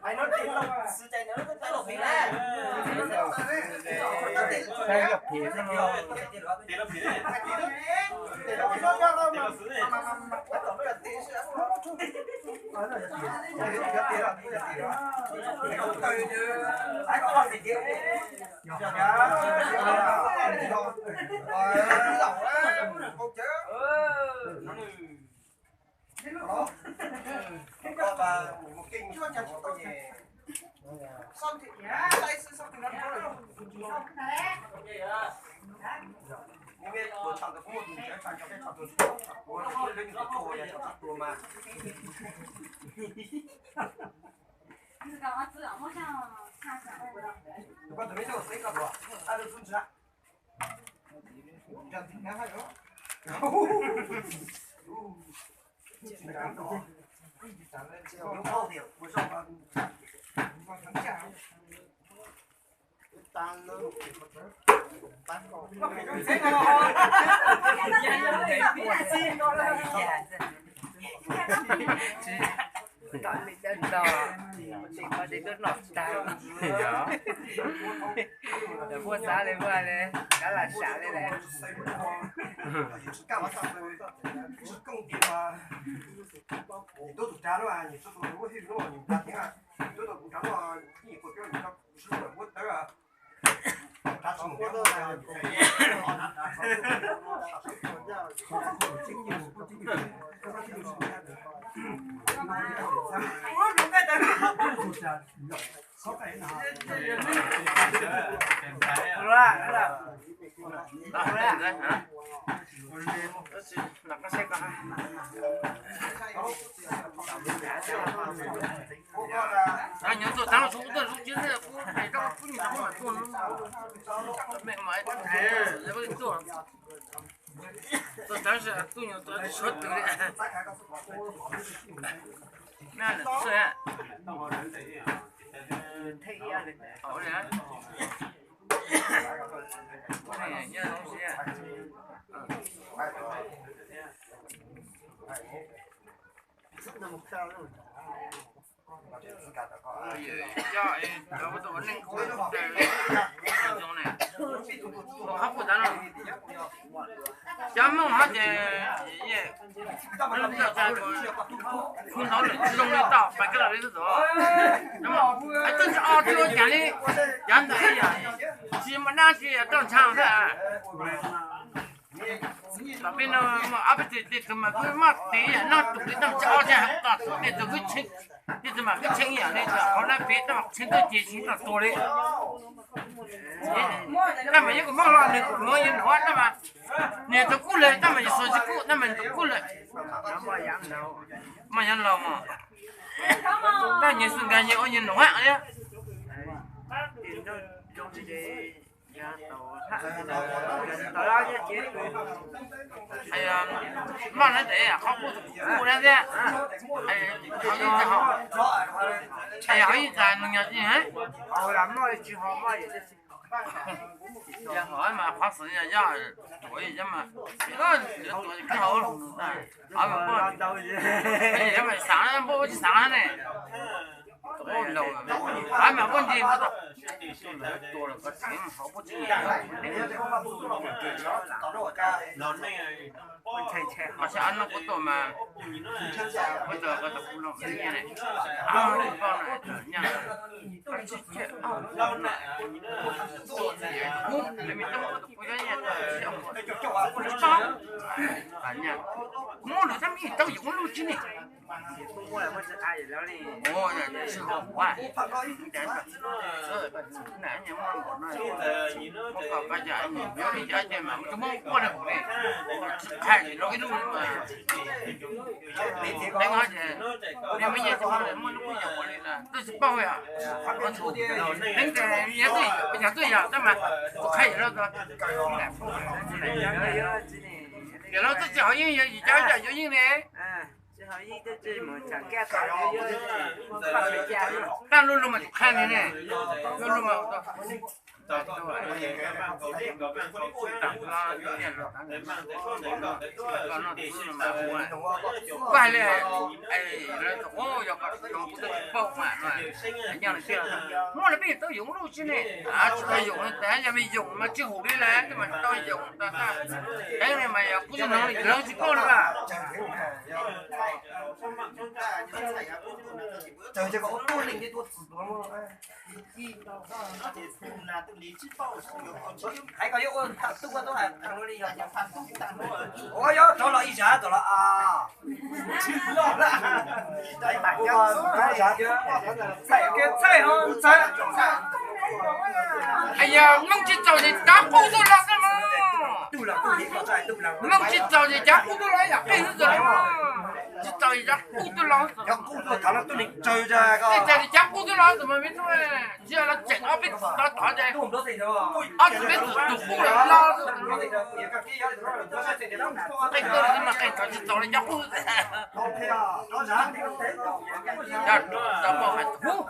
ai nói tiền đâu sư chạy nữa có tay lột thì nè tay lột thì nó tiền lột thì tiền lột xứ này ai có gì kia có bà một kinh chưa chẳng có gì xong thì tay sư xong thì nó rồi nhưng mà tôi chọn được một cái chọn cái chọn được tôi lên cái chỗ này chọnตัวมา如果准备这个水搞多，按照准时。这今天还有。有泡的，不上班。单了。单高。Tao đi đến đò thì mà đi đến nọt tao để mua giá lên mua lên đó là xả lên này công ty mà都组织了啊，你说如果是如果你家庭啊，都组织了，你不叫你到是我得啊，他是我的啊，啊，你做咱们出的出就是不拍照不你怎么做没买台那个做做但是都有做说对的那是thấy ra được好的哎你的东西那么漂亮要不怎么能过这种呢？我还不咱了，咱们还得也，那这咱说，空调冷自动的到，摆个人是走，那么还真是澳洲讲的，讲的哎呀，起码那些正常的。tapi no apa tu cuma cuma dia nak tu kita jauh jauh tak dia tu kecil dia cuma kecil ya ni orang beda kecil tu jadi tak boleh nama yang kau mahu ni kau yang luar nama ni tu kulit nama yang soji kulit nama tu kulit nama yang lama但你是感觉我人luar ya哎呀，慢点得，好不然的，哎呀，一站弄下去，好难嘛，最好嘛也是。也好嘛，花时间呀，多一点嘛，这个多更好了，啊不，哎嘛，上来不去上来呢。哦，老，还没问题，不是，多了个钱，好不钱，而且俺那个多嘛，我这个都不能理解的，啊，你讲呢，人家，你们怎么都不愿意的，不知道，人家，我那他们都有路子呢。不过来我是阿姨了哩。哦，也是好玩。拍高一但是，男人嘛，我搞个家，你不要理解嘛，怎么过来不来？看你老给弄嘛，那个钱，你们也做了，我们不要过来了，都是包呀，我错的，那个也对，不想对呀，怎么？我看见了个，给老子教英语，一家教英语。好一个字母讲干啥有放回家了。但路路嘛就看你呢，路路嘛我快嘞，哎，我要个用不得包嘛，是样的这样，我那边都用路去呢，啊，这用的，咱也没用嘛，就后来来，怎么都用的，哎，你们也不是能力，能去搞了吧？就这个多零的多自多嘛，还搞有我他都我都还看我的要看我要找了一下走了啊，哎呀，弄起早的打糊涂了什么？弄起早的打糊涂了呀，真是的嘛。去找一家糊涂老师，要糊涂他那都能找这个。你在你家糊涂老师么没做哎？只要他挣二百四到大的，二十倍都糊了老师。哎，哥他妈还找去找人家糊涂。老皮啊，找啥？要找包还糊。